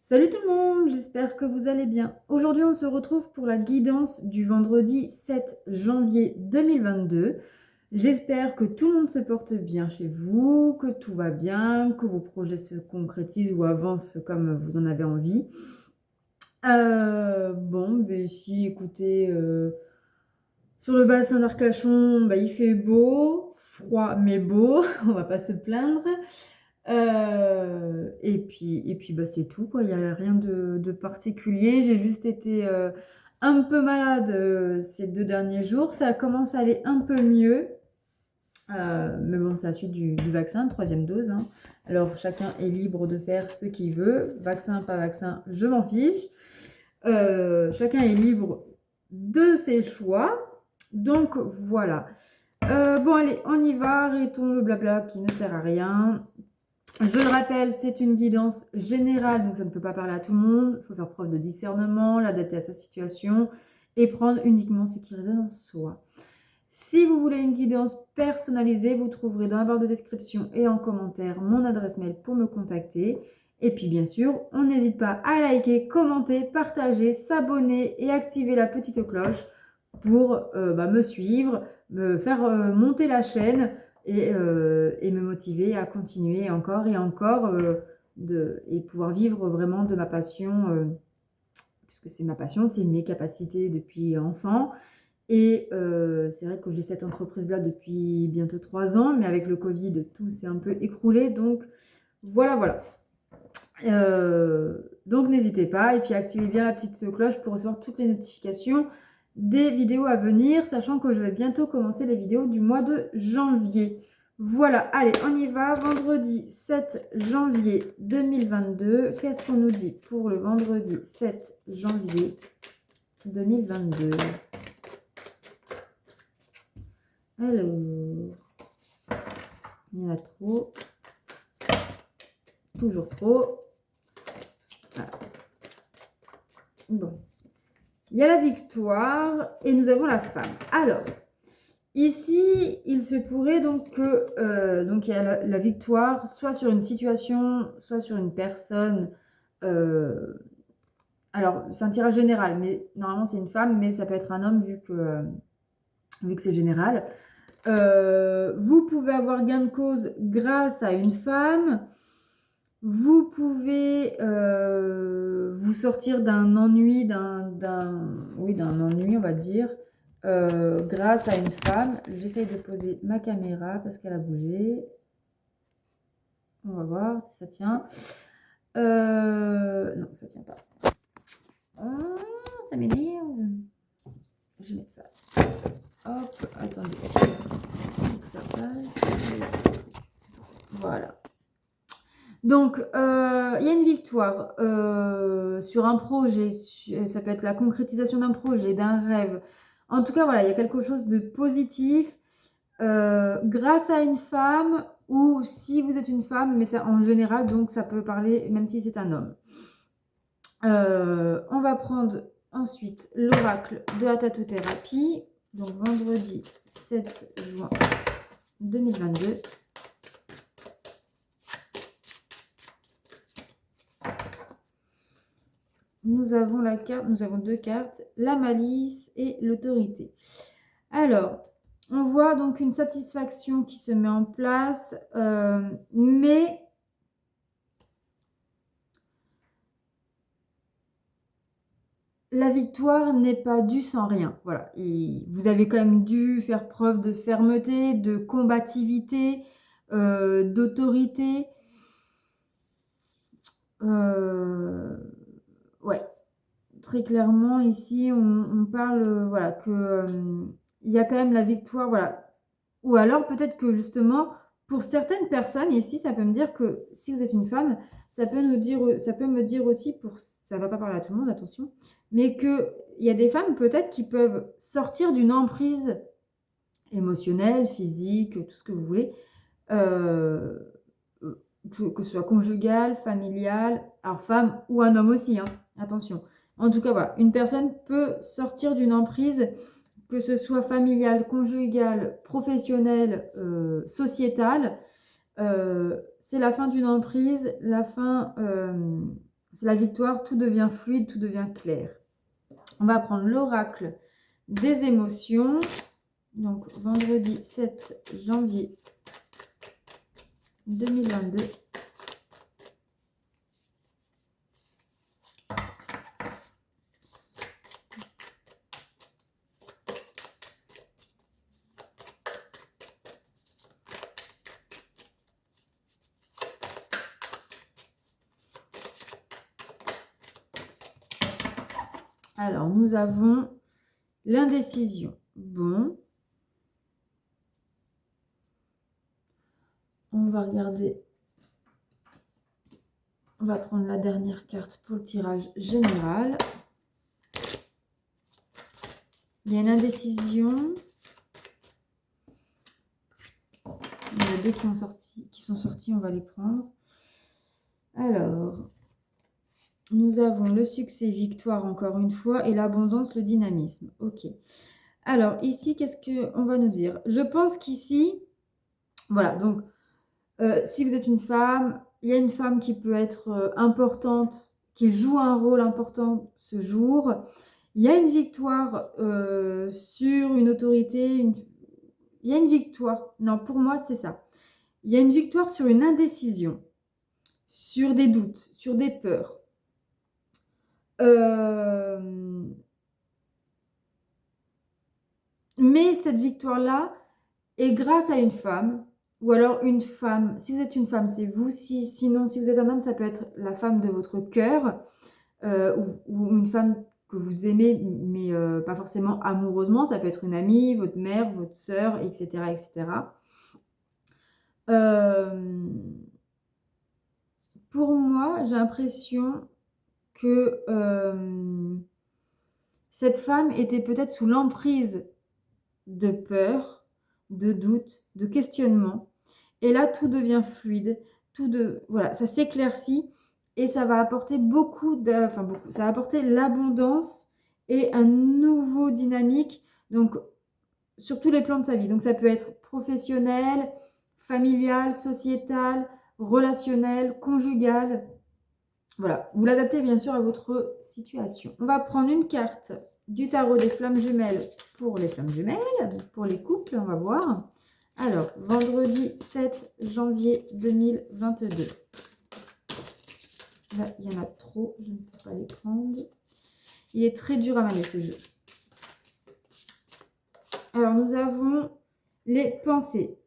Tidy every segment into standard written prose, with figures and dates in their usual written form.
Salut tout le monde, j'espère que vous allez bien. Aujourd'hui, on se retrouve pour la guidance du vendredi 7 janvier 2022. J'espère que tout le monde se porte bien chez vous, que tout va bien, que vos projets se concrétisent ou avancent comme vous en avez envie. Ici, écoutez, sur le bassin d'Arcachon, il fait beau, froid mais beau, on va pas se plaindre. C'est tout quoi, il y a rien de particulier. J'ai juste été, un peu malade, ces 2 derniers jours. Ça commence à aller un peu mieux, mais bon, c'est la suite du vaccin, 3e dose, hein. Alors chacun est libre de faire ce qu'il veut, vaccin, pas vaccin, je m'en fiche. Chacun est libre de ses choix, donc voilà. Bon allez, on y va, arrêtons le blabla qui ne sert à rien. Je le rappelle, c'est une guidance générale, donc ça ne peut pas parler à tout le monde. Il faut faire preuve de discernement, l'adapter à sa situation et prendre uniquement ce qui résonne en soi. Si vous voulez une guidance personnalisée, vous trouverez dans la barre de description et en commentaire mon adresse mail pour me contacter. Et puis bien sûr, on n'hésite pas à liker, commenter, partager, s'abonner et activer la petite cloche pour me suivre, me faire monter la chaîne et me motiver à continuer encore et encore et pouvoir vivre vraiment de ma passion, puisque c'est ma passion, c'est mes capacités depuis enfant. Et c'est vrai que j'ai cette entreprise-là depuis bientôt 3 ans, mais avec le Covid, tout s'est un peu écroulé. Donc voilà. Donc n'hésitez pas et puis activez bien la petite cloche pour recevoir toutes les notifications des vidéos à venir, sachant que je vais bientôt commencer les vidéos du mois de janvier. Voilà, allez, on y va. Vendredi 7 janvier 2022. Qu'est-ce qu'on nous dit pour le vendredi 7 janvier 2022? Alors, il y en a trop. Toujours trop. Voilà. Bon. Il y a la victoire et nous avons la femme. Alors, ici, il se pourrait donc que donc il y a la victoire, soit sur une situation, soit sur une personne. Alors, c'est un tirage général, mais normalement c'est une femme, mais ça peut être un homme vu que c'est général. Vous pouvez avoir gain de cause grâce à une femme. Vous pouvez vous sortir d'un ennui, d'un ennui, on va dire, grâce à une femme. J'essaye de poser ma caméra parce qu'elle a bougé. On va voir si ça tient. Non, ça tient pas. Oh, ça m'énerve. Je vais mettre ça. Hop, attendez. Faut que ça passe. Voilà. Donc, il y a une victoire sur un projet, ça peut être la concrétisation d'un projet, d'un rêve. En tout cas, voilà, il y a quelque chose de positif grâce à une femme ou si vous êtes une femme, mais ça en général, donc ça peut parler même si c'est un homme. On va prendre ensuite l'oracle de la tatou-thérapie, donc vendredi 7 juin 2022. Nous avons deux cartes, la malice et l'autorité. Alors, on voit donc une satisfaction qui se met en place, mais la victoire n'est pas due sans rien. Voilà, et vous avez quand même dû faire preuve de fermeté, de combativité, d'autorité. Ouais. Très clairement, ici, on parle, voilà, que il y a quand même la victoire, voilà. Ou alors peut-être que justement, pour certaines personnes, ici, ça peut me dire que si vous êtes une femme, ça peut me dire aussi, ça va pas parler à tout le monde, attention, mais qu'il y a des femmes peut-être qui peuvent sortir d'une emprise émotionnelle, physique, tout ce que vous voulez, euh, que ce soit conjugale, familiale, alors femme ou un homme aussi, hein, attention. En tout cas, voilà, une personne peut sortir d'une emprise, que ce soit familiale, conjugale, professionnelle, sociétale. C'est la fin d'une emprise, la fin, c'est la victoire, tout devient fluide, tout devient clair. On va prendre l'oracle des émotions. Donc, vendredi 7 janvier 2022. Alors, nous avons l'indécision. Bon. On va regarder. On va prendre la dernière carte pour le tirage général. Il y a une indécision. Il y en a deux qui sont sortis, on va les prendre. Alors, nous avons le succès, victoire encore une fois, et l'abondance, le dynamisme. Ok. Alors, ici, qu'est-ce qu'on va nous dire? Je pense qu'ici, voilà, donc, si vous êtes une femme, il y a une femme qui peut être importante, qui joue un rôle important ce jour. Il y a une victoire sur une autorité, il y a une victoire. Non, pour moi, c'est ça. Il y a une victoire sur une indécision, sur des doutes, sur des peurs. Mais cette victoire-là est grâce à une femme, ou alors une femme. Si vous êtes une femme, c'est vous. Sinon, si vous êtes un homme, ça peut être la femme de votre cœur, ou une femme que vous aimez, mais pas forcément amoureusement. Ça peut être une amie, votre mère, votre sœur, etc., etc. Pour moi, j'ai l'impression que cette femme était peut-être sous l'emprise de peur, de doute, de questionnement. Et là, tout devient fluide, voilà, ça s'éclaircit et ça va apporter ça va apporter l'abondance et un nouveau dynamique, donc sur tous les plans de sa vie. Donc ça peut être professionnel, familial, sociétal, relationnel, conjugal. Voilà, vous l'adaptez bien sûr à votre situation. On va prendre une carte du tarot des flammes jumelles pour les flammes jumelles, pour les couples, on va voir. Alors, vendredi 7 janvier 2022. Là, il y en a trop, je ne peux pas les prendre. Il est très dur à manier ce jeu. Alors, nous avons les pensées.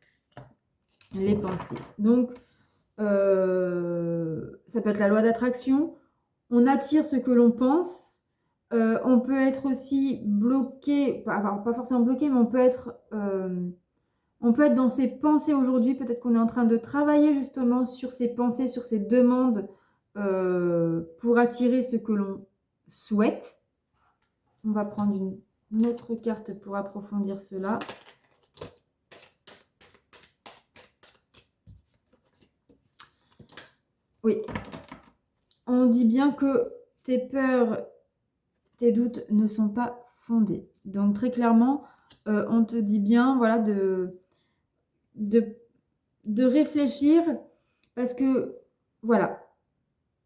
Les pensées. Donc, ça peut être la loi d'attraction. On attire ce que l'on pense. On peut être aussi bloqué, enfin, pas forcément bloqué, mais on peut être dans ses pensées aujourd'hui. Peut-être qu'on est en train de travailler justement sur ses pensées, sur ses demandes pour attirer ce que l'on souhaite. On va prendre une autre carte pour approfondir cela. Oui, on dit bien que tes peurs, tes doutes ne sont pas fondés. Donc très clairement, on te dit bien, voilà, de réfléchir parce que, voilà,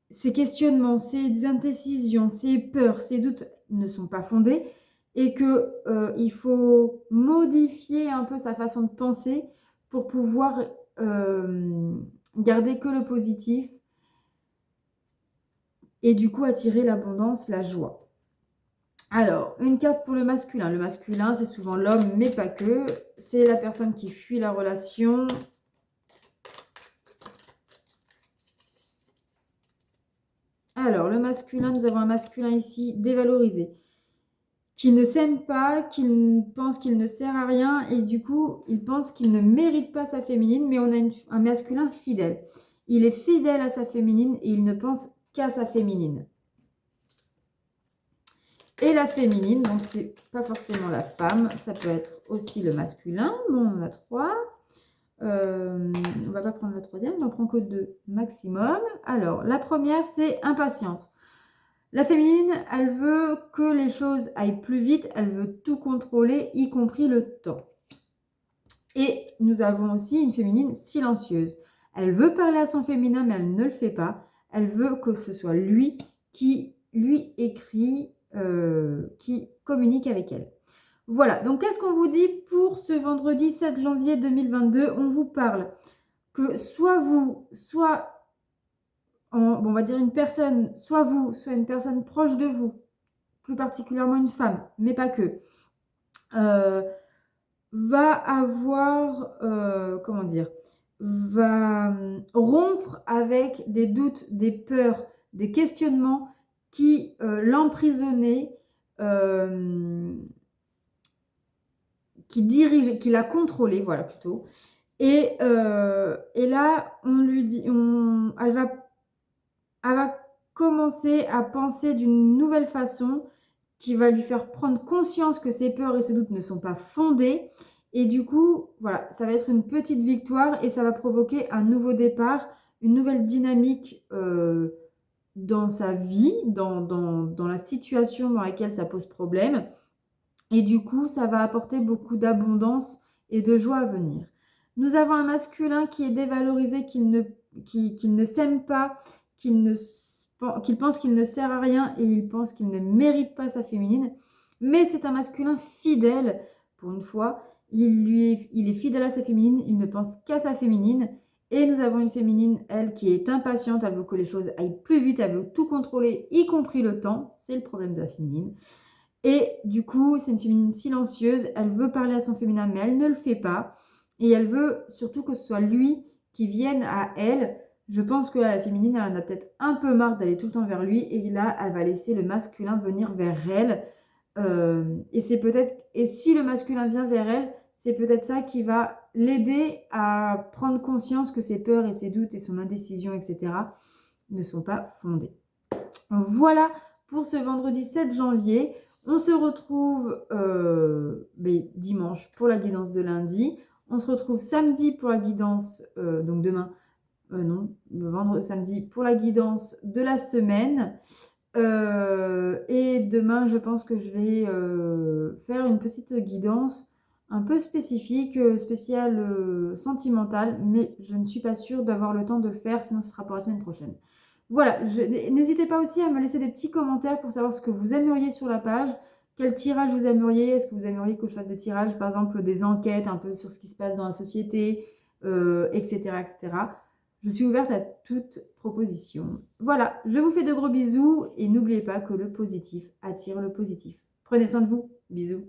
ces questionnements, ces indécisions, ces peurs, ces doutes ne sont pas fondés et que il faut modifier un peu sa façon de penser pour pouvoir garder que le positif et du coup attirer l'abondance, la joie. Alors, une carte pour le masculin. Le masculin, c'est souvent l'homme, mais pas que. C'est la personne qui fuit la relation. Alors, le masculin, nous avons un masculin ici dévalorisé, qui ne s'aime pas, qui pense qu'il ne sert à rien, et du coup, il pense qu'il ne mérite pas sa féminine, mais on a un masculin fidèle. Il est fidèle à sa féminine et il ne pense qu'à sa féminine. Et la féminine, donc c'est pas forcément la femme, ça peut être aussi le masculin. Bon, on en a 3. On va pas prendre la troisième, on en prend que 2 maximum. Alors, la première, c'est impatiente. La féminine, elle veut que les choses aillent plus vite, elle veut tout contrôler, y compris le temps. Et nous avons aussi une féminine silencieuse. Elle veut parler à son féminin, mais elle ne le fait pas. Elle veut que ce soit lui qui lui écrit, qui communique avec elle. Voilà, donc qu'est-ce qu'on vous dit pour ce vendredi 7 janvier 2022? On vous parle que soit vous, soit, on va dire une personne, soit vous, soit une personne proche de vous, plus particulièrement une femme, mais pas que, va avoir, comment dire, va rompre avec des doutes, des peurs, des questionnements qui l'emprisonnaient, qui la contrôlait, voilà plutôt. Et là, on lui dit, elle va commencer à penser d'une nouvelle façon qui va lui faire prendre conscience que ses peurs et ses doutes ne sont pas fondés. Et du coup, voilà, ça va être une petite victoire et ça va provoquer un nouveau départ, une nouvelle dynamique dans sa vie, dans la situation dans laquelle ça pose problème. Et du coup, ça va apporter beaucoup d'abondance et de joie à venir. Nous avons un masculin qui est dévalorisé, qu'il ne s'aime pas, qu'il pense qu'il ne sert à rien et il pense qu'il ne mérite pas sa féminine. Mais c'est un masculin fidèle, pour une fois. Il est fidèle à sa féminine, il ne pense qu'à sa féminine. Et nous avons une féminine, elle, qui est impatiente, elle veut que les choses aillent plus vite, elle veut tout contrôler, y compris le temps. C'est le problème de la féminine. Et du coup, c'est une féminine silencieuse. Elle veut parler à son féminin, mais elle ne le fait pas. Et elle veut surtout que ce soit lui qui vienne à elle. Je pense que la féminine, elle en a peut-être un peu marre d'aller tout le temps vers lui. Et là, elle va laisser le masculin venir vers elle. Et si le masculin vient vers elle, c'est peut-être ça qui va l'aider à prendre conscience que ses peurs et ses doutes et son indécision, etc., ne sont pas fondés. Voilà pour ce vendredi 7 janvier. On se retrouve dimanche pour la guidance de lundi. On se retrouve samedi pour la guidance, donc demain, samedi pour la guidance de la semaine. Et demain, je pense que je vais faire une petite guidance un peu spécifique, spéciale, sentimentale, mais je ne suis pas sûre d'avoir le temps de le faire, sinon ce sera pour la semaine prochaine. Voilà, n'hésitez pas aussi à me laisser des petits commentaires pour savoir ce que vous aimeriez sur la page, quel tirage vous aimeriez, est-ce que vous aimeriez que je fasse des tirages, par exemple des enquêtes un peu sur ce qui se passe dans la société, etc., etc. Je suis ouverte à toute proposition. Voilà, je vous fais de gros bisous et n'oubliez pas que le positif attire le positif. Prenez soin de vous. Bisous.